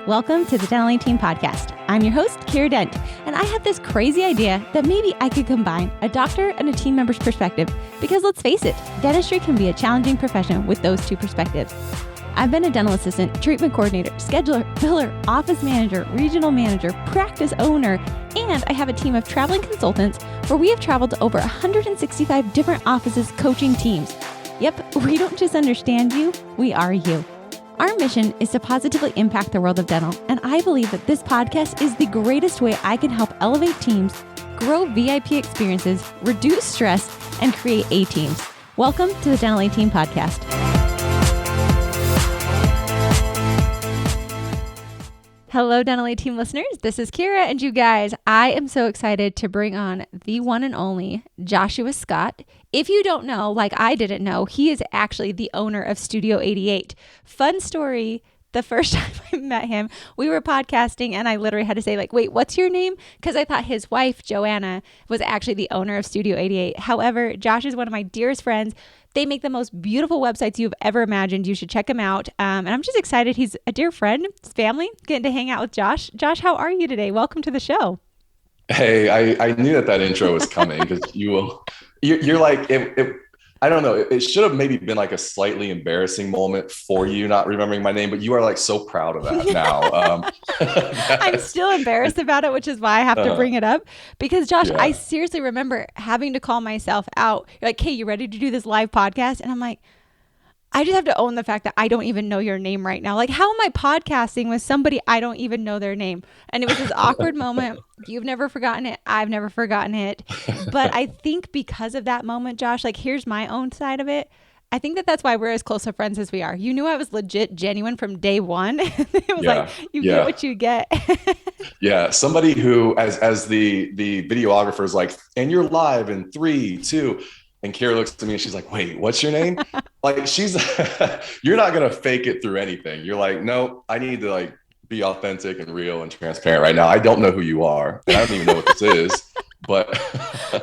Welcome to the Dental Team Podcast. I'm your host, Kira Dent, and I have this crazy idea that maybe I could combine a doctor and a team member's perspective because let's face it, dentistry can be a challenging profession with those two perspectives. I've been a dental assistant, treatment coordinator, scheduler, biller, office manager, regional manager, practice owner, and I have a team of traveling consultants where we have traveled to over 165 different offices coaching teams. Yep, we don't just understand you, we are you. Our mission is to positively impact the world of dental, and I believe that this podcast is the greatest way I can help elevate teams, grow VIP experiences, reduce stress, and create A-teams. Welcome to the Dental A-Team Podcast. Hello, Dental A-Team listeners. This is Kira, and you guys, I am so excited to bring on the one and only Joshua Scott. If you don't know, like I didn't know, he is actually the owner of Studio 88. Fun story. The first time I met him, we were podcasting and I literally had to say like, wait, what's your name? Because I thought his wife, Joanna, was actually the owner of Studio 88. However, Josh is one of my dearest friends. They make the most beautiful websites you've ever imagined. You should check them out. And I'm just excited. He's a dear friend, his family, getting to hang out with Josh. Josh, how are you today? Welcome to the show. Hey, I knew that intro was coming because you're like, I don't know. It should have maybe been like a slightly embarrassing moment for you not remembering my name, but you are like so proud of that now. I'm still embarrassed about it, which is why I have to bring it up because Josh, I seriously remember having to call myself out. You're like, hey, you ready to do this live podcast? And I'm like, I just have to own the fact that I don't even know your name right now. Like, how am I podcasting with somebody I don't even know their name? And it was this awkward moment. You've never forgotten it. I've never forgotten it. But I think because of that moment, Josh, like, here's my own side of it. I think that's why we're as close of friends as we are. You knew I was legit genuine from day one. It was like, you get what you get. Yeah. Somebody who, as the videographer is like, and you're live in 3, 2. And Kira looks at me and she's like, wait, what's your name? Like you're not going to fake it through anything. You're like, no, I need to like be authentic and real and transparent right now. I don't know who you are. And I don't even know what this is. But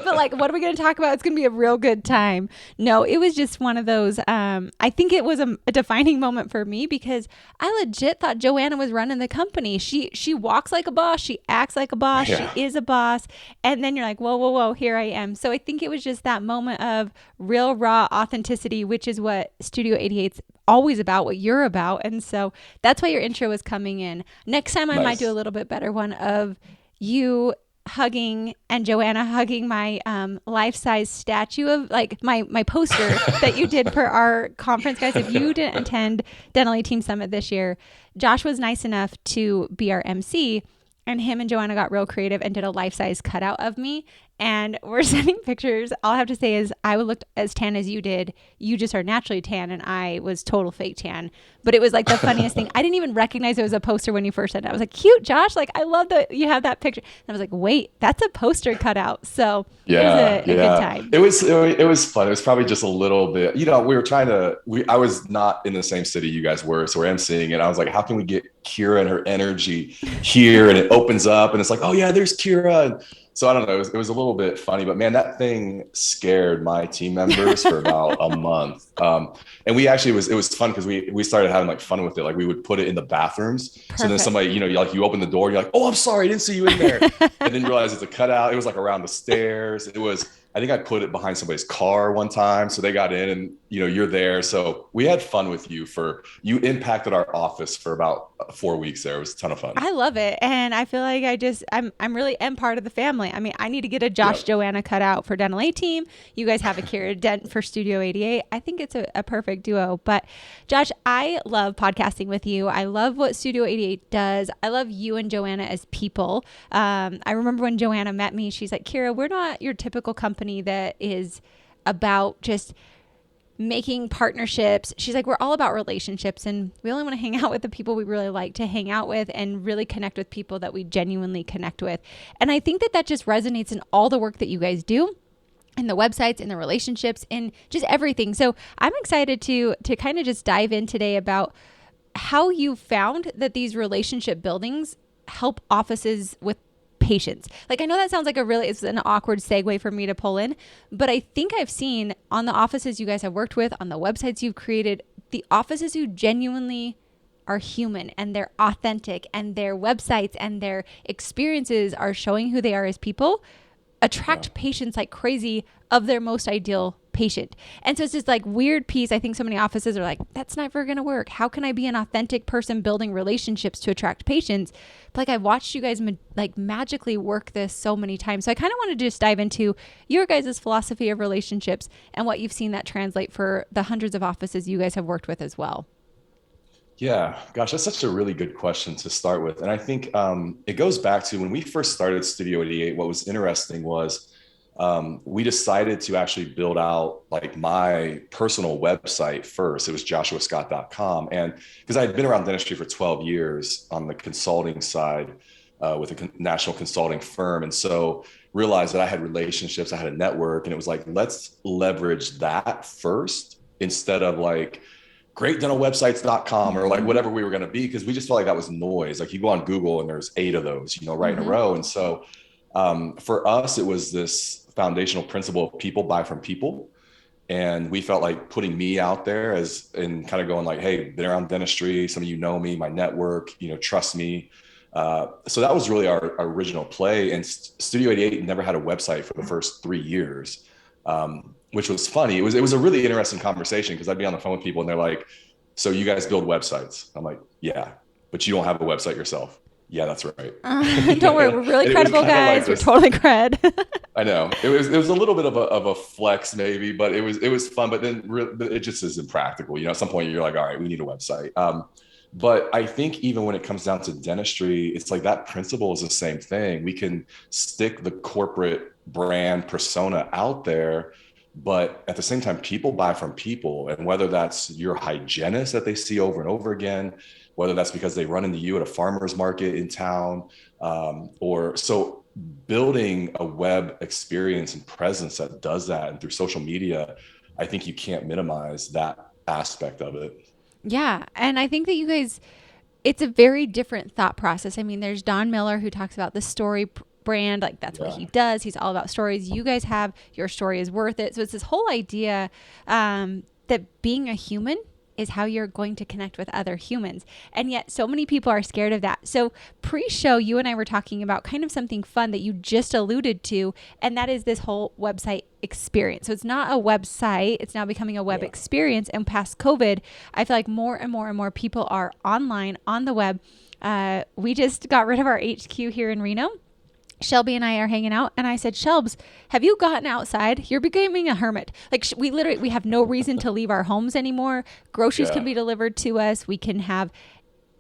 like, what are we going to talk about? It's going to be a real good time. No, it was just one of those. I think it was a defining moment for me because I legit thought Joanna was running the company. She walks like a boss. She acts like a boss. Yeah. She is a boss. And then you're like, whoa, here I am. So I think it was just that moment of real, raw authenticity, which is what Studio 88's always about, what you're about. And so that's why your intro was coming in. Next time I might do a little bit better one of you hugging and Joanna hugging my life-size statue of like my poster that you did for our conference. Guys, if you didn't attend Dental A-Team Summit this year, Josh was nice enough to be our MC and him and Joanna got real creative and did a life-size cutout of me. And we're sending pictures. All I have to say is I looked as tan as you did. You just are naturally tan and I was total fake tan. But it was like the funniest thing. I didn't even recognize it was a poster when you first said it. I was like, cute, Josh. Like, I love that you have that picture. And I was like, wait, that's a poster cutout. So it was a good time. It was fun. It was probably just a little bit, we were I was not in the same city you guys were. So we're emceeing and I was like, how can we get Kira and her energy here? And it opens up and it's like, oh yeah, there's Kira. So I don't know, it was a little bit funny, but man, that thing scared my team members for about a month. And we actually, it was fun because we started having like fun with it. Like we would put it in the bathrooms. Perfect. So then somebody, you open the door, you're like, oh, I'm sorry, I didn't see you in there. And then you realize it's a cutout. It was like around the stairs. I think I put it behind somebody's car one time. So they got in and, you're there. So we had fun with you you impacted our office for about 4 weeks there. It was a ton of fun. I love it. And I feel like I'm really am part of the family. I mean, I need to get a Josh Joanna cut out for Dental A-Team. You guys have a Kira Dent for Studio 88. I think it's a perfect duo. But Josh, I love podcasting with you. I love what Studio 88 does. I love you and Joanna as people. I remember when Joanna met me, she's like, Kira, we're not your typical company that is about just making partnerships. She's like, we're all about relationships and we only want to hang out with the people we really like to hang out with and really connect with people that we genuinely connect with. And I think that just resonates in all the work that you guys do, in the websites, in the relationships, in just everything. So I'm excited to kind of just dive in today about how you found that these relationship buildings help offices with patients. Like, I know that sounds like it's an awkward segue for me to pull in, but I think I've seen on the offices you guys have worked with, on the websites you've created, the offices who genuinely are human and they're authentic and their websites and their experiences are showing who they are as people, attract patients like crazy of their most ideal patient. And so it's this like weird piece. I think so many offices are like, that's never going to work. How can I be an authentic person building relationships to attract patients? But like I've watched you guys like magically work this so many times. So I kind of want to just dive into your guys' philosophy of relationships and what you've seen that translate for the hundreds of offices you guys have worked with as well. Yeah, gosh, that's such a really good question to start with. And I think it goes back to when we first started Studio 88. What was interesting was we decided to actually build out like my personal website first. It was joshuascott.com. And because I had been around dentistry for 12 years on the consulting side with a national consulting firm. And so realized that I had relationships, I had a network, and it was like, let's leverage that first instead of like, greatdentalwebsites.com or like whatever we were going to be, because we just felt like that was noise. Like you go on Google and there's 8 of those, right in a row. And so for us, it was this foundational principle of people buy from people. And we felt like putting me out there as and kind of going like, hey, been around dentistry, some of you know me, my network, trust me. So that was really our original play. And Studio 88 never had a website for the first 3 years. Which was funny. It was a really interesting conversation because I'd be on the phone with people and they're like, so you guys build websites? I'm like, yeah, but you don't have a website yourself. Yeah, that's right. Don't worry, we're really credible guys. We're totally cred. I know it was a little bit of a flex maybe, but it was fun. But then it just isn't practical. At some point you're like, all right, we need a website. But I think even when it comes down to dentistry, it's like that principle is the same thing. We can stick the corporate brand persona out there, but at the same time, people buy from people. And whether that's your hygienist that they see over and over again, whether that's because they run into you at a farmer's market in town, or so building a web experience and presence that does that. And through social media, I think you can't minimize that aspect of it. Yeah. And I think that you guys, it's a very different thought process. I mean, there's Don Miller who talks about the story brand, like that's what he does. He's all about stories. You guys have your story is worth it. So it's this whole idea that being a human is how you're going to connect with other humans. And yet so many people are scared of that. So pre-show, you and I were talking about kind of something fun that you just alluded to, and that is this whole website experience. So it's not a website, it's now becoming a web experience. And past COVID, I feel like more and more and more people are online on the web. We just got rid of our HQ here in Reno. Shelby and I are hanging out, and I said, Shelbs, have you gotten outside? You're becoming a hermit. Like we have no reason to leave our homes anymore. Groceries can be delivered to us. We can have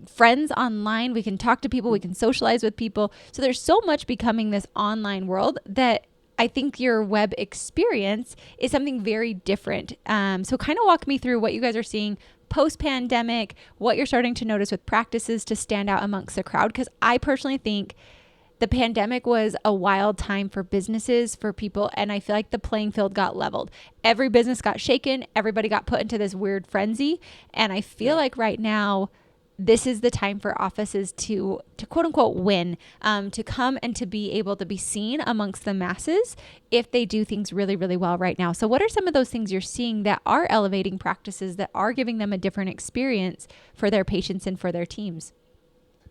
friends online. We can talk to people. We can socialize with people. So there's so much becoming this online world that I think your web experience is something very different. So kind of walk me through what you guys are seeing post-pandemic, what you're starting to notice with practices to stand out amongst the crowd. Because I personally think the pandemic was a wild time for businesses, for people, and I feel like the playing field got leveled. Every business got shaken. Everybody got put into this weird frenzy. And I feel like right now, this is the time for offices to quote unquote win, to come and to be able to be seen amongst the masses if they do things really, really well right now. So what are some of those things you're seeing that are elevating practices, that are giving them a different experience for their patients and for their teams?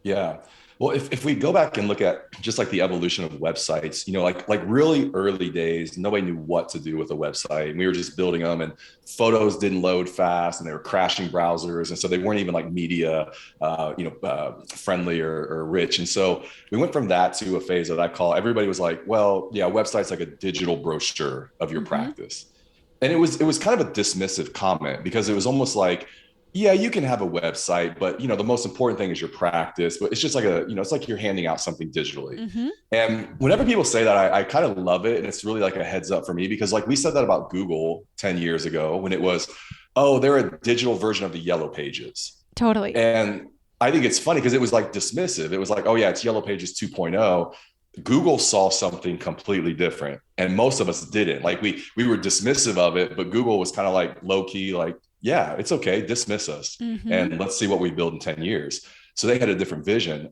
Yeah. Well, if we go back and look at just like the evolution of websites, like really early days, nobody knew what to do with a website. And we were just building them, and photos didn't load fast, and they were crashing browsers. And so they weren't even like media, friendly or rich. And so we went from that to a phase that I call, everybody was like, well, yeah, website's like a digital brochure of your practice. And it was kind of a dismissive comment, because it was almost like, yeah, you can have a website, but the most important thing is your practice. But it's just like it's like you're handing out something digitally. And whenever people say that, I kind of love it. And it's really like a heads up for me, because like we said that about Google 10 years ago when it was, oh, they're a digital version of the Yellow Pages. Totally. And I think it's funny because it was like dismissive. It was like, oh yeah, it's Yellow Pages 2.0. Google saw something completely different. And most of us didn't. Like we were dismissive of it, but Google was kind of like low key, like, yeah, it's okay, dismiss us. And let's see what we build in 10 years. So they had a different vision.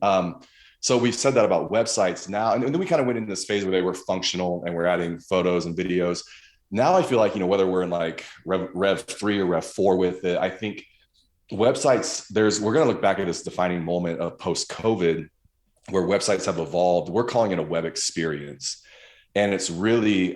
So we've said that about websites now. And then we kind of went into this phase where they were functional and we're adding photos and videos. Now I feel like, whether we're in like Rev 3 or Rev 4 with it, I think websites, we're going to look back at this defining moment of post COVID where websites have evolved. We're calling it a web experience. And it's really,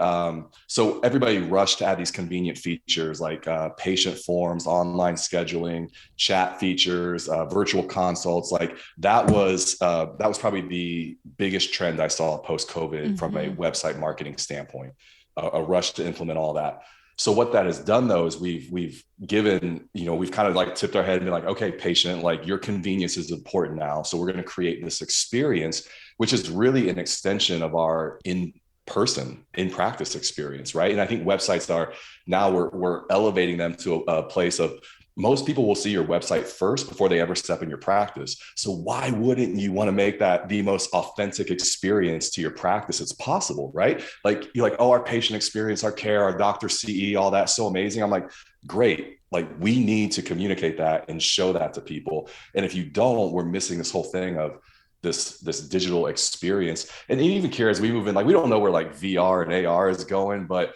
so everybody rushed to add these convenient features like patient forms, online scheduling, chat features, virtual consults. Like that was probably the biggest trend I saw post COVID from a website marketing standpoint, a rush to implement all that. So what that has done though is we've given, we've kind of like tipped our head and been like, okay, patient, like your convenience is important now. So we're going to create this experience, which is really an extension of our in-person, in-practice experience, right? And I think websites are now we're elevating them to a place of most people will see your website first before they ever step in your practice. So why wouldn't you want to make that the most authentic experience to your practice it's possible, right? Like you're like, oh, our patient experience, our care, our doctor CE, all that, so amazing. I'm like, great. Like we need to communicate that and show that to people. And if you don't, we're missing this whole thing of this digital experience. And even here, as we move in, like we don't know where like VR and AR is going, but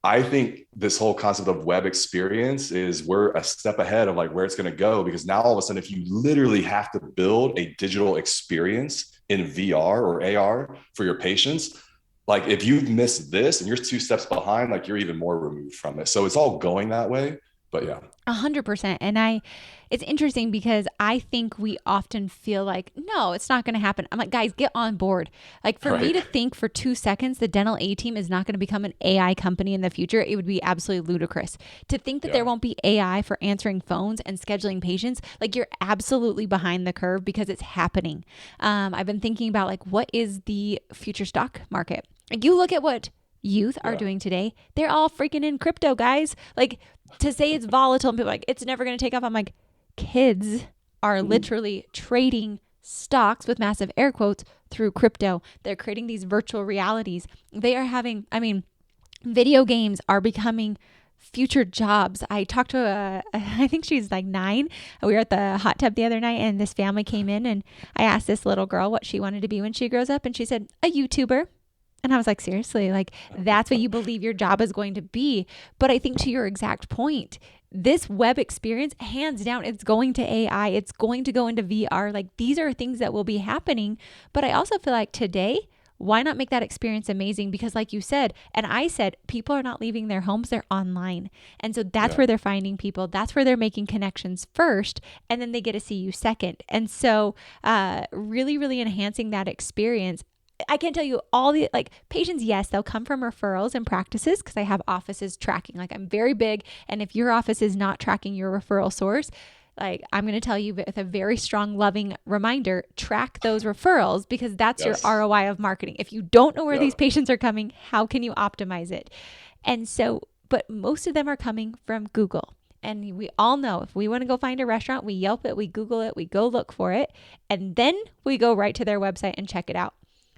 I think this whole concept of web experience is we're a step ahead of like where it's going to go, because now all of a sudden, if you literally have to build a digital experience in VR or AR for your patients, like if you've missed this and you're 2 steps behind, like you're even more removed from it. So it's all going that way. But yeah. 100%. And it's interesting because I think we often feel like, no, it's not going to happen. I'm like, guys, get on board. Like for me to think for 2 seconds, the dental A team is not going to become an AI company in the future, it would be absolutely ludicrous. To think that there won't be AI for answering phones and scheduling patients, like you're absolutely behind the curve because it's happening. I've been thinking about like, what is the future stock market? Like you look at what youth are doing today, they're all freaking in crypto, guys. Like to say it's volatile and people are like, it's never going to take off. I'm like, kids are literally trading stocks with massive air quotes through crypto. They're creating these virtual realities. They are having, video games are becoming future jobs. I talked to I think she's like 9. We were at the hot tub the other night and this family came in and I asked this little girl what she wanted to be when she grows up. And she said, a YouTuber. And I was like, seriously, like that's what you believe your job is going to be. But I think to your exact point, this web experience, hands down, it's going to AI. It's going to go into VR. Like these are things that will be happening. But I also feel like today, why not make that experience amazing? Because like you said, and I said, people are not leaving their homes, they're online. And so that's where they're finding people. That's where they're making connections first. And then they get to see you second. And so really, really enhancing that experience. I can't tell you all the like patients. Yes, they'll come from referrals and practices because I have offices tracking. Like I'm very big. And if your office is not tracking your referral source, like I'm going to tell you with a very strong, loving reminder, track those referrals because that's your ROI of marketing. If you don't know where these patients are coming, how can you optimize it? And so, but most of them are coming from Google. And we all know if we want to go find a restaurant, we Yelp it, we Google it, we go look for it, and then we go right to their website and check it out.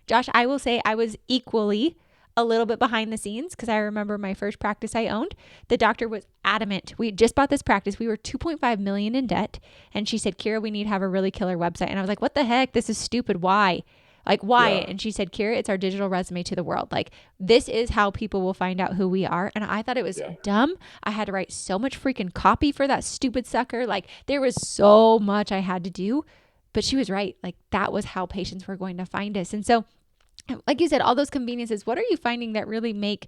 Josh, I will say I was equally a little bit behind the scenes because I remember my first practice I owned. The doctor was adamant. We just bought this practice. We were $2.5 million in debt. And she said, Kira, we need to have a really killer website. And I was like, what the heck? This is stupid. Why? Like, why? Yeah. And she said, Kira, it's our digital resume to the world. Like, this is how people will find out who we are. And I thought it was dumb. I had to write so much freaking copy for that stupid sucker. Like, there was so much I had to do. But she was right. Like, that was how patients were going to find us. And so, like you said, all those conveniences, what are you finding that really make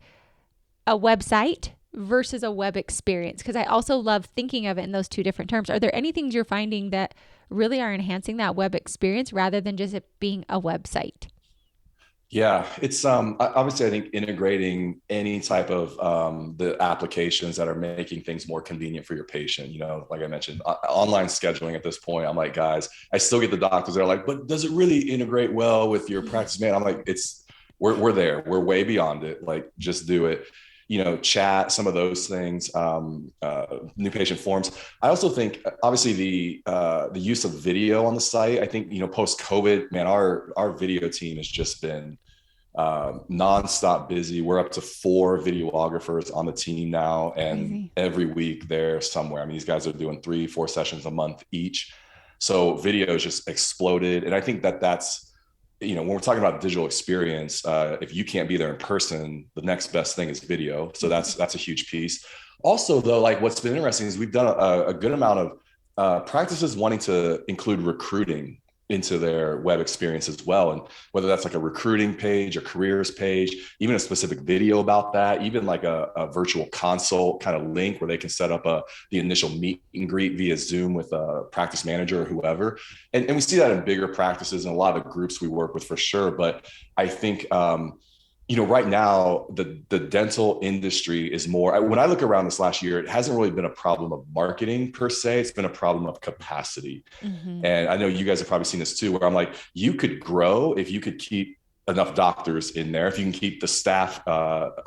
a website versus a web experience? Because I also love thinking of it in those two different terms. Are there any things you're finding that really are enhancing that web experience rather than just it being a website? Yeah, it's obviously I think integrating any type of the applications that are making things more convenient for your patient. Like I mentioned, online scheduling at this point. I'm like, guys, I still get the doctors that are like, but does it really integrate well with your practice? Man, I'm like, we're there. We're way beyond it. Like, just do it. Chat, some of those things, new patient forms. I also think obviously the use of video on the site. I think, post COVID, man, our video team has just been nonstop busy. We're up to 4 videographers on the team now. And every week they're somewhere. I mean, these guys are doing 3-4 sessions a month each. So video has just exploded. And I think that's, when we're talking about digital experience, if you can't be there in person, the next best thing is video. So that's a huge piece. Also, though, like what's been interesting is we've done a good amount practices wanting to include recruiting into their web experience as well. And whether that's like a recruiting page, a careers page, even a specific video about that, even like a virtual consult kind of link where they can set up the initial meet and greet via Zoom with a practice manager or whoever. And we see that in bigger practices and a lot of groups we work with for sure. But I think, right now the dental industry is more, when I look around this last year, it hasn't really been a problem of marketing per se. It's been a problem of capacity. Mm-hmm. And I know you guys have probably seen this too, where I'm like, you could grow if you could keep enough doctors in there, if you can keep the staff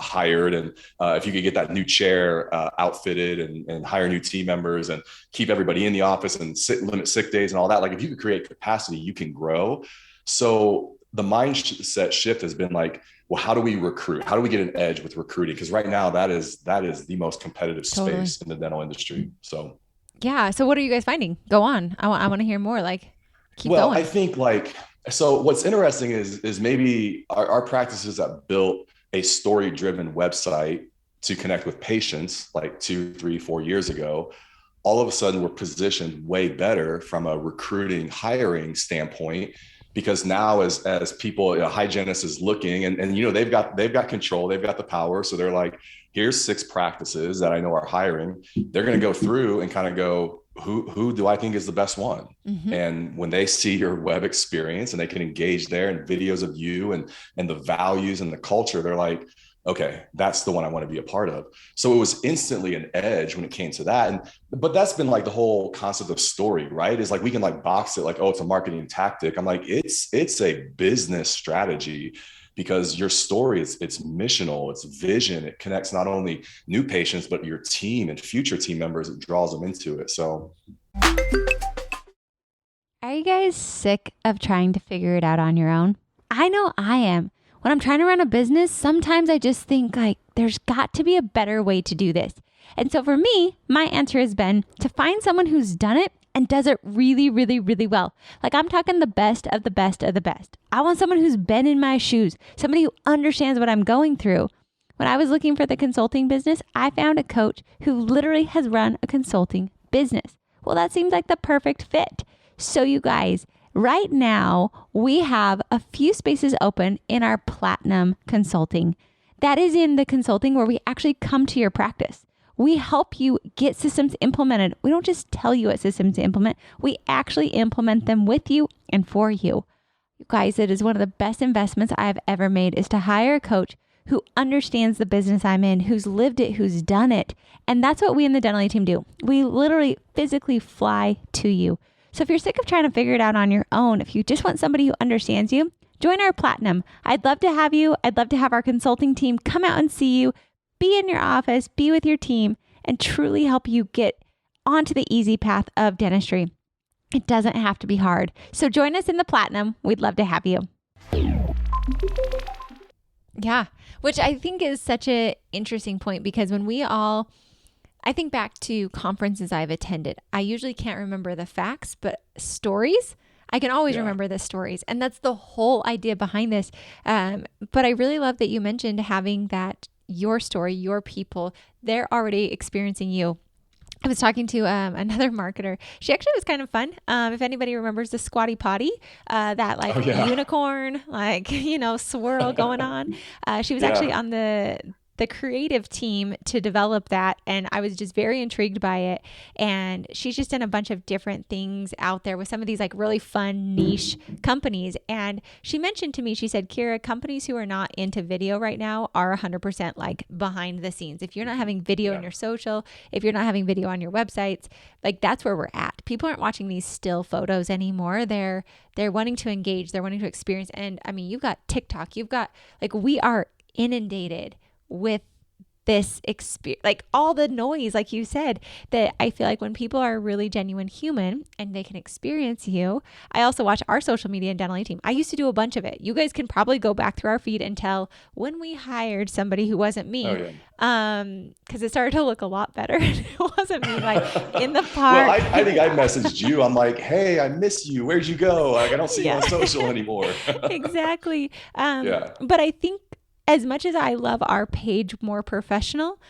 hired, and if you could get that new chair outfitted and hire new team members and keep everybody in the office and limit sick days and all that. Like if you could create capacity, you can grow. So the mindset shift has been like, well, how do we recruit? How do we get an edge with recruiting? Because right now that is the most competitive space in the dental industry. So yeah. So what are you guys finding? Go on. I want to hear more. Like, keep going. I think so what's interesting is maybe our practices that built a story-driven website to connect with patients like 2, 3, 4 years ago, all of a sudden we're positioned way better from a recruiting, hiring standpoint. Because now as people, hygienist is looking and they've got control, they've got the power. So they're like, here's 6 practices that I know are hiring. They're going to go through and kind of go, who do I think is the best one? Mm-hmm. And when they see your web experience and they can engage there and videos of you and the values and the culture, they're like, okay, that's the one I want to be a part of. So it was instantly an edge when it came to that. But that's been like the whole concept of story, right? Is like, we can like box it like, oh, it's a marketing tactic. I'm like, it's a business strategy, because your story it's missional, it's vision. It connects not only new patients, but your team and future team members. It draws them into it. So are you guys sick of trying to figure it out on your own? I know I am. When I'm trying to run a business, sometimes I just think like there's got to be a better way to do this. And so for me, my answer has been to find someone who's done it and does it really, really, really well. Like I'm talking the best of the best of the best. I want someone who's been in my shoes, somebody who understands what I'm going through. When I was looking for the consulting business, I found a coach who literally has run a consulting business. Well, that seems like the perfect fit. So you guys, right now, we have a few spaces open in our Platinum Consulting. That is in the consulting where we actually come to your practice. We help you get systems implemented. We don't just tell you what systems to implement. We actually implement them with you and for you. You guys, it is one of the best investments I've ever made is to hire a coach who understands the business I'm in, who's lived it, who's done it. And that's what we in the Dentally team do. We literally physically fly to you. So if you're sick of trying to figure it out on your own, if you just want somebody who understands you, join our Platinum. I'd love to have you. I'd love to have our consulting team come out and see you, be in your office, be with your team, and truly help you get onto the easy path of dentistry. It doesn't have to be hard. So join us in the Platinum. We'd love to have you. Yeah, which I think is such an interesting point, because when I think back to conferences I've attended, I usually can't remember the facts, but stories, I can always remember the stories. And that's the whole idea behind this. But I really love that you mentioned having that, your story, your people, they're already experiencing you. I was talking to another marketer. She actually was kind of fun. If anybody remembers the Squatty Potty, that unicorn, swirl going on. She was actually on the creative team to develop that. And I was just very intrigued by it. And she's just done a bunch of different things out there with some of these like really fun niche companies. And she mentioned to me, she said, Kira, companies who are not into video right now are 100% like behind the scenes. If you're not having video in your social, if you're not having video on your websites, like that's where we're at. People aren't watching these still photos anymore. They're wanting to engage. They're wanting to experience. And I mean, you've got TikTok, you've got we are inundated with this experience, like all the noise, like you said, that I feel like when people are really genuine human and they can experience you. I also watch our social media and Dentally team. I used to do a bunch of it. You guys can probably go back through our feed and tell when we hired somebody who wasn't me. Because it started to look a lot better. It wasn't me like in the park. Well, I think I messaged you. I'm like, hey, I miss you. Where'd you go? Like, I don't see you on social anymore. Exactly. But I think as much as I love our page more professional,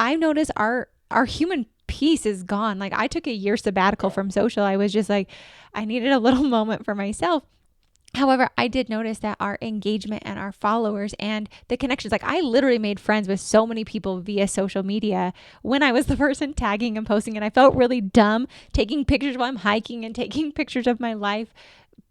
I notice our human piece is gone. Like I took a year sabbatical from social. I was just like, I needed a little moment for myself. However, I did notice that our engagement and our followers and the connections, like I literally made friends with so many people via social media when I was the person tagging and posting. And I felt really dumb taking pictures while I'm hiking and taking pictures of my life.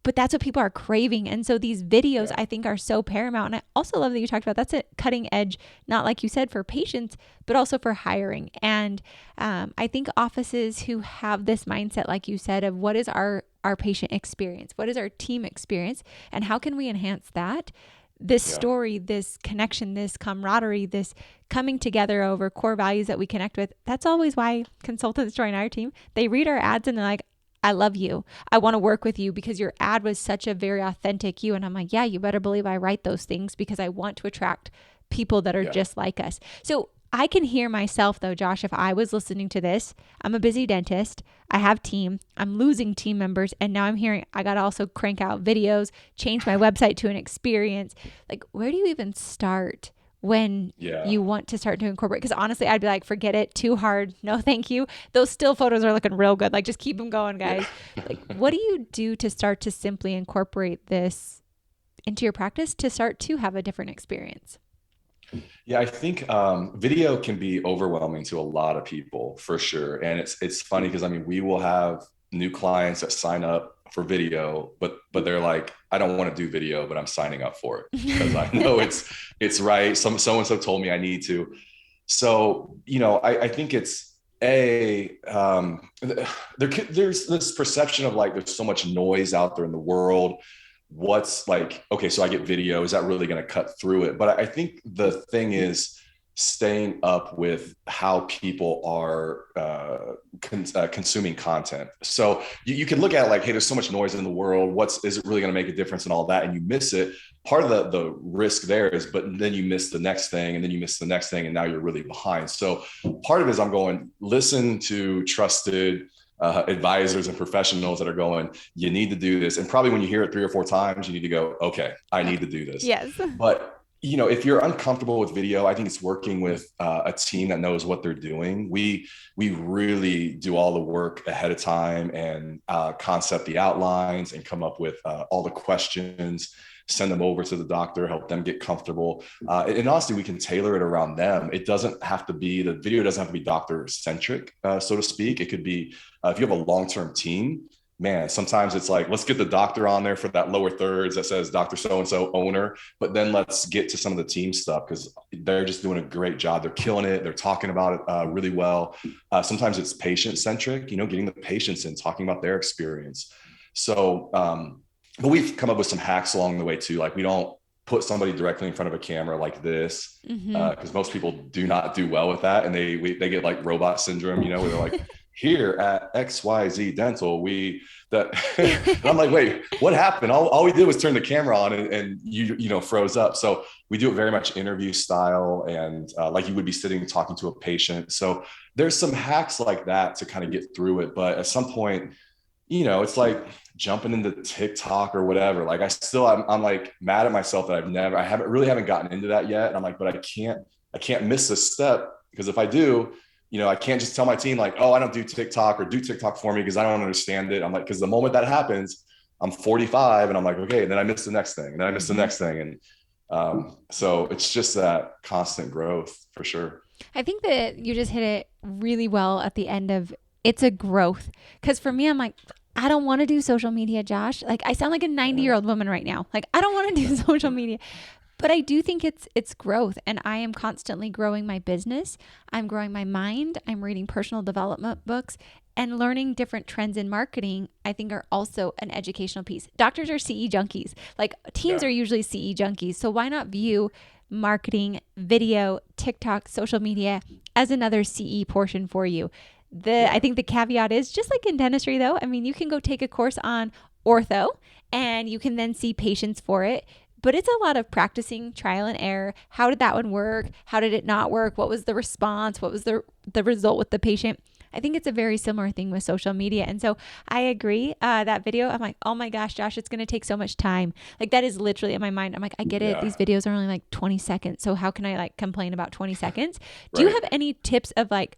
But that's what people are craving. And so these videos, I think, are so paramount. And I also love that you talked about that's a cutting edge, not like you said, for patients, but also for hiring. And I think offices who have this mindset, like you said, of what is our patient experience? What is our team experience? And how can we enhance that? This story, this connection, this camaraderie, this coming together over core values that we connect with. That's always why consultants join our team. They read our ads and they're like, I love you. I want to work with you because your ad was such a very authentic you. And I'm like, yeah, you better believe I write those things because I want to attract people that are just like us. So I can hear myself though, Josh, if I was listening to this, I'm a busy dentist. I have team. I'm losing team members. And now I'm hearing I got to also crank out videos, change my website to an experience. Like, where do you even start when you want to start to incorporate? Because honestly, I'd be like, forget it, too hard. No, thank you. Those still photos are looking real good. Like, just keep them going, guys. Like, what do you do to start to simply incorporate this into your practice to start to have a different experience? Yeah, I think video can be overwhelming to a lot of people for sure. And it's funny because I mean, we will have new clients that sign up for video, but they're like, I don't want to do video, but I'm signing up for it because I know it's right. So-and-so told me I need to. So, I think it's there's this perception of like, there's so much noise out there in the world. What's like, okay, so I get video, is that really going to cut through it? But I think the thing is staying up with how people are consuming content. So you can look at it like, hey, there's so much noise in the world. Is it really going to make a difference and all that? And you miss it. Part of the risk there is, but then you miss the next thing and then you miss the next thing and now you're really behind. So part of it is I'm going, listen to trusted advisors and professionals that are going, you need to do this. And probably when you hear it 3 or 4 times, you need to go, okay, I need to do this. Yes. But if you're uncomfortable with video, I think it's working with a team that knows what they're doing. We really do all the work ahead of time and concept the outlines and come up with all the questions, send them over to the doctor, help them get comfortable. And honestly, we can tailor it around them. It doesn't have to be, the video doesn't have to be doctor centric, so to speak. It could be, if you have a long-term team, man, sometimes it's like, let's get the doctor on there for that lower thirds that says Dr. So-and-so owner, but then let's get to some of the team stuff because they're just doing a great job. They're killing it. They're talking about it really well. Sometimes it's patient centric, getting the patients in, talking about their experience. So, but we've come up with some hacks along the way too. Like we don't put somebody directly in front of a camera like this because most people do not do well with that. And they get like robot syndrome, where they're like, here at XYZ Dental, I'm like, wait, what happened? All we did was turn the camera on and you froze up. So we do it very much interview style and like you would be sitting talking to a patient. So there's some hacks like that to kind of get through it. But at some point, it's like jumping into TikTok or whatever. Like I'm like mad at myself that I haven't gotten into that yet. And I'm like, but I can't miss this step because if I do, I can't just tell my team like, oh, I don't do TikTok or do TikTok for me because I don't understand it. I'm like, because the moment that happens, I'm 45 and I'm like, okay, and then I miss the next thing and then I miss the next thing. And so it's just that constant growth for sure. I think that you just hit it really well at the end of it's a growth. Because for me, I'm like, I don't want to do social media, Josh. Like I sound like a 90-year-old woman right now. Like I don't want to do social media. But I do think it's growth, and I am constantly growing my business. I'm growing my mind. I'm reading personal development books and learning different trends in marketing. I think are also an educational piece. Doctors are CE junkies. Like teens are usually CE junkies. So why not view marketing, video, TikTok, social media as another CE portion for you? I think the caveat is just like in dentistry though. I mean, you can go take a course on ortho and you can then see patients for it. But it's a lot of practicing, trial and error. How did that one work? How did it not work? What was the response? What was the result with the patient? I think it's a very similar thing with social media. And so I agree. That video, I'm like, oh my gosh, Josh, it's going to take so much time. Like that is literally in my mind. I'm like, I get it. These videos are only like 20 seconds. So how can I like complain about 20 seconds? Do you have any tips of like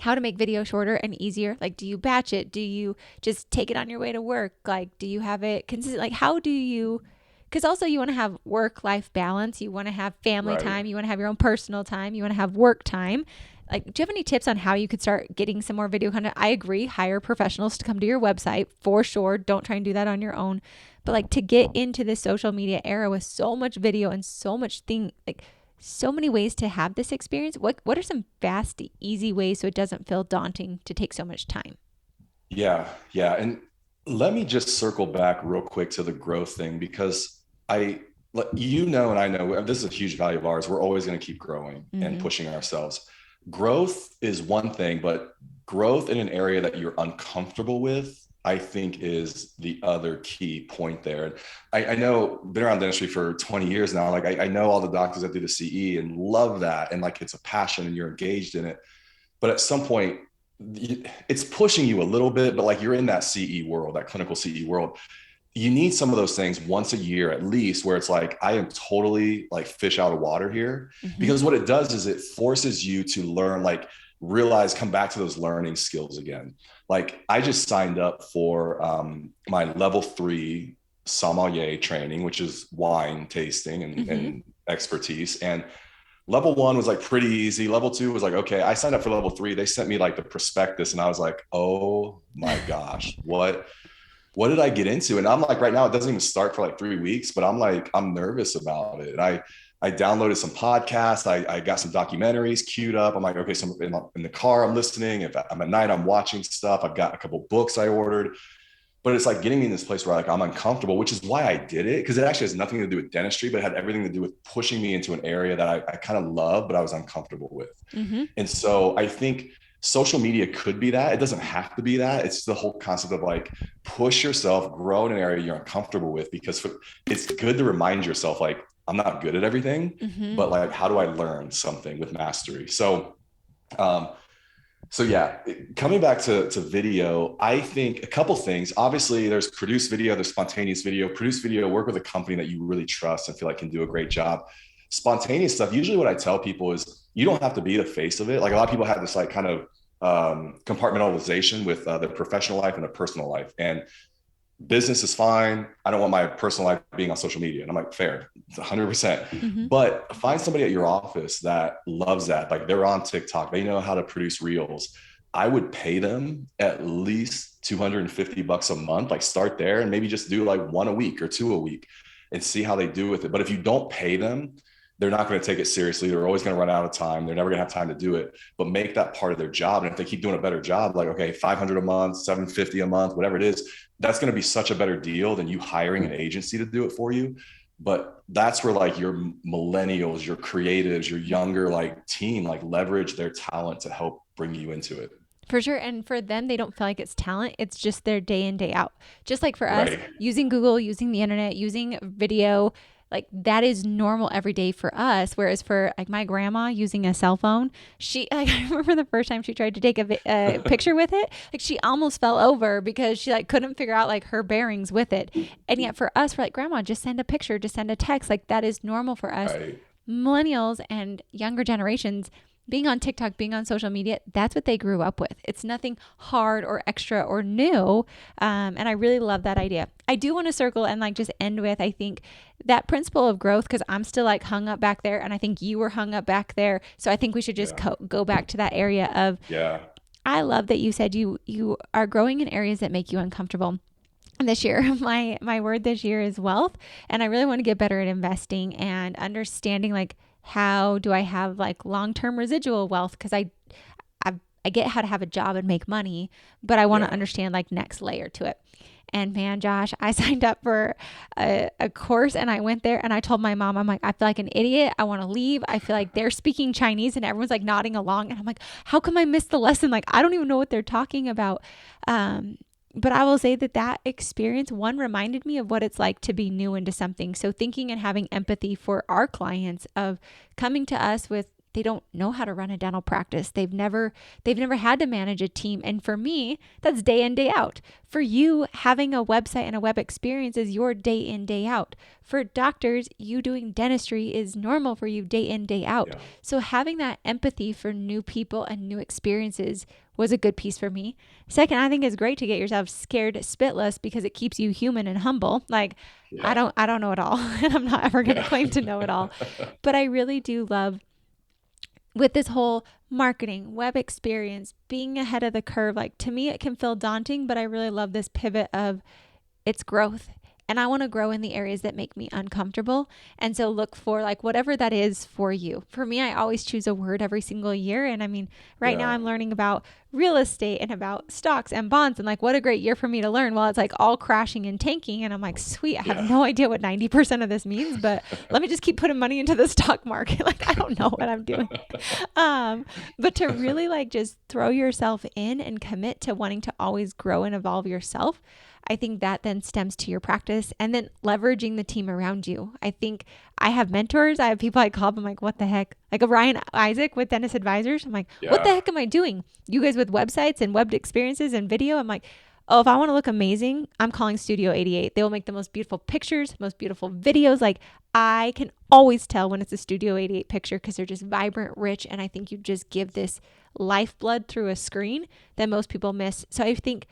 how to make video shorter and easier. Like, do you batch it? Do you just take it on your way to work? Like, do you have it consistent? Like, how do you, because also you want to have work-life balance. You want to have family Right. time. You want to have your own personal time. You want to have work time. Like, do you have any tips on how you could start getting some more video content? I agree. Hire professionals to come to your website for sure. Don't try and do that on your own. But like to get into this social media era with so much video and so much like so many ways to have this experience. What are some fast, easy ways so it doesn't feel daunting to take so much time? Yeah, yeah. And let me just circle back real quick to the growth thing because and I know this is a huge value of ours. We're always going to keep growing and Mm-hmm. pushing ourselves. Growth is one thing, but growth in an area that you're uncomfortable with, I think, is the other key point there. And I know, been around dentistry for 20 years now. Like I know all the doctors that do the CE and love that. And like it's a passion and you're engaged in it. But at some point, it's pushing you a little bit, but like you're in that CE world, that clinical CE world. You need some of those things once a year at least, where it's like, I am totally like fish out of water here. Mm-hmm. Because what it does is it forces you to learn, like realize, come back to those learning skills again. Like I just signed up for my level 3 sommelier training, which is wine tasting and expertise. And level 1 was like pretty easy. Level 2 was like, okay, I signed up for level 3. They sent me like the prospectus and I was like, oh my gosh, what did I get into? And I'm like, right now, it doesn't even start for like 3 weeks, but I'm like, I'm nervous about it. And I downloaded some podcasts. I got some documentaries queued up. I'm like, okay, so in the car, I'm listening. If I'm at night, I'm watching stuff. I've got a couple books I ordered, but it's like getting me in this place where like I'm uncomfortable, which is why I did it. Cause it actually has nothing to do with dentistry, but it had everything to do with pushing me into an area that I kind of love, but I was uncomfortable with. Mm-hmm. And so I think social media could be that. It doesn't have to be that. It's the whole concept of like push yourself, grow in an area you're uncomfortable with, because it's good to remind yourself, like, I'm not good at everything, Mm-hmm. but like, how do I learn something with mastery? So yeah, coming back to video, I think a couple things. Obviously, there's produced video, there's spontaneous video. Produced video, work with a company that you really trust and feel like can do a great job. Spontaneous stuff, usually what I tell people is you don't have to be the face of it. Like a lot of people have this like kind of compartmentalization with their professional life and their personal life. And business is fine. I don't want my personal life being on social media. And I'm like, fair, it's 100%. Mm-hmm. But find somebody at your office that loves that. Like they're on TikTok. They know how to produce reels. I would pay them at least $250 a month. Like start there and maybe just do like 1 a week or 2 a week and see how they do with it. But if you don't pay them, they're not going to take it seriously. They're always going to run out of time. They're never going to have time to do it, but make that part of their job. And if they keep doing a better job, like, okay, 500 a month, 750 a month, whatever it is, that's going to be such a better deal than you hiring an agency to do it for you. But that's where like your millennials, your creatives, your younger like team, like leverage their talent to help bring you into it. For sure. And for them, they don't feel like it's talent. It's just their day in, day out. Just like for us, Right. using Google, using the internet, using video, like that is normal every day for us. Whereas for like my grandma using a cell phone, I remember the first time she tried to take a picture with it, like she almost fell over because she like couldn't figure out like her bearings with it. And yet for us, we're like, grandma, just send a picture, just send a text. Like that is normal for us. Right. Millennials and younger generations, being on TikTok, being on social media, that's what they grew up with. It's nothing hard or extra or new. And I really love that idea. I do want to circle and like just end with, I think that principle of growth, because I'm still like hung up back there and I think you were hung up back there. So I think we should just go back to that area of, I love that you said you are growing in areas that make you uncomfortable. And this year, my word this year is wealth. And I really want to get better at investing and understanding like, how do I have like long-term residual wealth? Because I get how to have a job and make money, but I want to understand like next layer to it. And man, Josh, I signed up for a course and I went there and I told my mom, I'm like, I feel like an idiot. I want to leave. I feel like they're speaking Chinese and everyone's like nodding along. And I'm like, how come I missed the lesson? Like, I don't even know what they're talking about. But I will say that experience, one, reminded me of what it's like to be new into something. So thinking and having empathy for our clients of coming to us with they don't know how to run a dental practice. They've never had to manage a team. And for me, that's day in, day out. For you, having a website and a web experience is your day in, day out. For doctors, you doing dentistry is normal for you day in, day out. Yeah. So having that empathy for new people and new experiences was a good piece for me. Second, I think it's great to get yourself scared spitless because it keeps you human and humble. Like Yeah. I don't know it all and I'm not ever going to Yeah. claim to know it all. But I really do love with this whole marketing, web experience, being ahead of the curve. Like to me, it can feel daunting, but I really love this pivot of it's growth. And I want to grow in the areas that make me uncomfortable. And so look for like whatever that is for you. For me, I always choose a word every single year. And I mean, right now Yeah. I'm learning about real estate and about stocks and bonds. And like, what a great year for me to learn while it's like all crashing and tanking. And I'm like, sweet, I have Yeah. no idea what 90% of this means, but let me just keep putting money into the stock market. Like, I don't know what I'm doing. But to really like just throw yourself in and commit to wanting to always grow and evolve yourself, I think that then stems to your practice and then leveraging the team around you. I think I have mentors. I have people I call up. I'm like, what the heck? Like a Ryan Isaac with Dentist Advisors. I'm like, what the Yeah. heck am I doing? You guys with websites and web experiences and video. I'm like, oh, if I want to look amazing, I'm calling Studio 88. They will make the most beautiful pictures, most beautiful videos. Like I can always tell when it's a Studio 88 picture because they're just vibrant, rich. And I think you just give this lifeblood through a screen that most people miss. So I think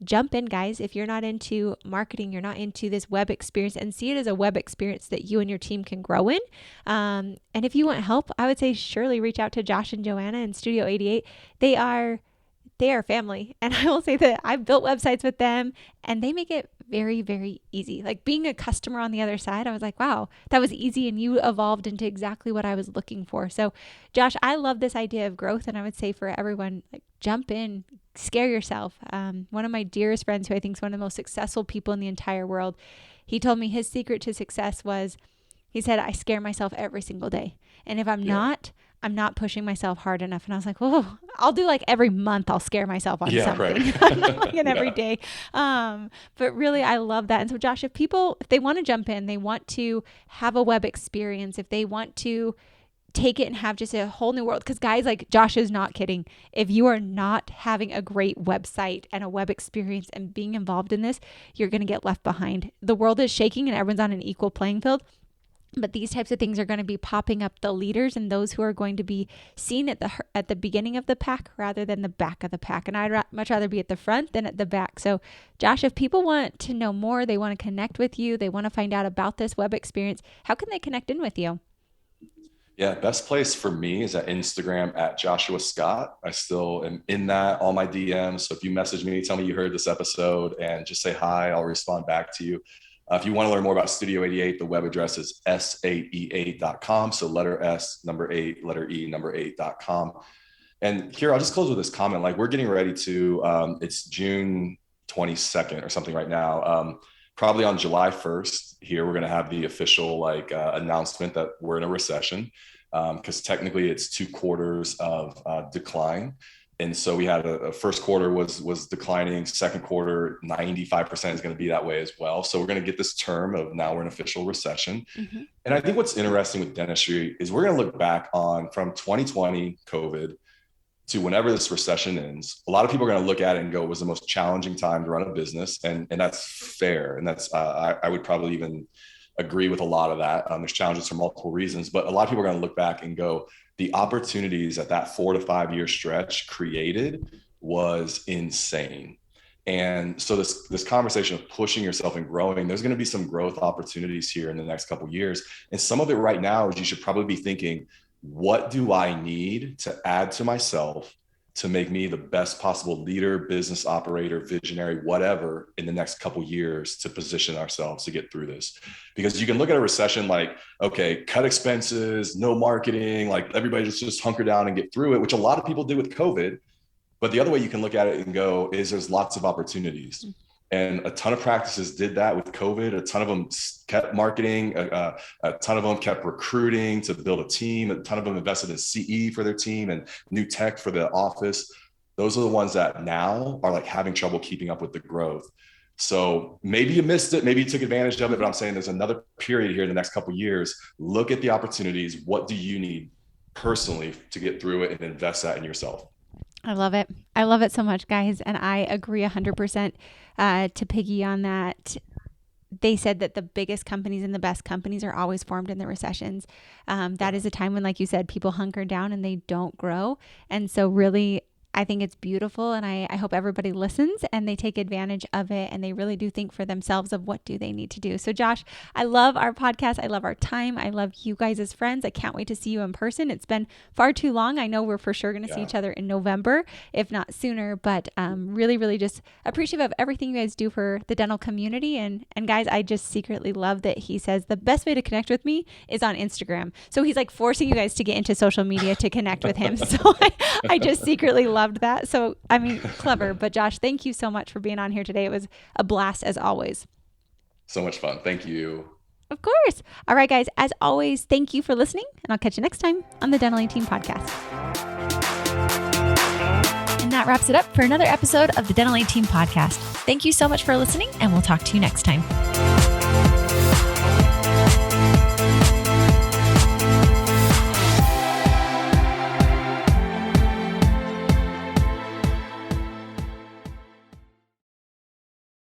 jump in, guys. If you're not into marketing, you're not into this web experience, and see it as a web experience that you and your team can grow in. And if you want help, I would say surely reach out to Josh and Joanna in Studio 88. They are family. And I will say that I've built websites with them and they make it very, very easy. Like being a customer on the other side, I was like, wow, that was easy. And you evolved into exactly what I was looking for. So Josh, I love this idea of growth. And I would say for everyone, like jump in, scare yourself. One of my dearest friends who I think is one of the most successful people in the entire world, he told me his secret to success was, he said, I scare myself every single day. And if Yeah. I'm not pushing myself hard enough. And I was like, whoa, I'll do like every month, I'll scare myself on Yeah. something. Right. I'm not like an every Yeah. day. But really, I love that. And so, Josh, if they want to jump in, they want to have a web experience, if they want to take it and have just a whole new world, because guys, like Josh is not kidding. If you are not having a great website and a web experience and being involved in this, you're going to get left behind. The world is shaking and everyone's on an equal playing field. But these types of things are going to be popping up the leaders and those who are going to be seen at the beginning of the pack rather than the back of the pack. And I'd much rather be at the front than at the back. So, Josh, if people want to know more, they want to connect with you, they want to find out about this web experience, how can they connect in with you? Yeah, best place for me is at Instagram at Joshua Scott. I still am in that, all my DMs. So if you message me, tell me you heard this episode and just say hi, I'll respond back to you. If you want to learn more about Studio 88, the web address is sae8.com. So letter S, number 8, letter E, number 8.com. And here, I'll just close with this comment. Like we're getting ready to, it's June 22nd or something right now. Probably on July 1st here, we're going to have the official announcement that we're in a recession because technically it's 2 quarters of decline. And so we had a first quarter was declining, second quarter, 95% is going to be that way as well. So we're going to get this term of now we're in official recession. Mm-hmm. And I think what's interesting with dentistry is we're going to look back on from 2020 COVID to whenever this recession ends. A lot of people are going to look at it and go, it was the most challenging time to run a business. And that's fair. And that's, I would probably even agree with a lot of that. There's challenges for multiple reasons, but a lot of people are going to look back and go, the opportunities that 4 to 5 year stretch created was insane. And so this conversation of pushing yourself and growing, there's going to be some growth opportunities here in the next couple of years. And some of it right now is you should probably be thinking, what do I need to add to myself to make me the best possible leader, business operator, visionary, whatever in the next couple of years to position ourselves to get through this? Because you can look at a recession like, okay, cut expenses, no marketing, like everybody just hunker down and get through it, which a lot of people did with COVID. But the other way you can look at it and go is there's lots of opportunities. And a ton of practices did that with COVID. A ton of them kept marketing. A ton of them kept recruiting to build a team. A ton of them invested in CE for their team and new tech for the office. Those are the ones that now are like having trouble keeping up with the growth. So maybe you missed it. Maybe you took advantage of it. But I'm saying there's another period here in the next couple of years. Look at the opportunities. What do you need personally to get through it and invest that in yourself. I love it. I love it so much, guys. And I agree 100% to Piggy on that. They said that the biggest companies and the best companies are always formed in the recessions. That is a time when, like you said, people hunker down and they don't grow. And so really, I think it's beautiful, and I hope everybody listens and they take advantage of it, and they really do think for themselves of what do they need to do. So Josh, I love our podcast. I love our time. I love you guys as friends. I can't wait to see you in person. It's been far too long. I know we're for sure going to see each other in November, if not sooner, but really, really just appreciative of everything you guys do for the dental community. And guys, I just secretly love that he says the best way to connect with me is on Instagram. So he's like forcing you guys to get into social media to connect with him. So I just secretly loved that. So, I mean, clever. But Josh, thank you so much for being on here today. It was a blast as always. So much fun. Thank you. Of course. All right, guys. As always, thank you for listening, and I'll catch you next time on the Dental 18 podcast. And that wraps it up for another episode of the Dental 18 podcast. Thank you so much for listening, and we'll talk to you next time.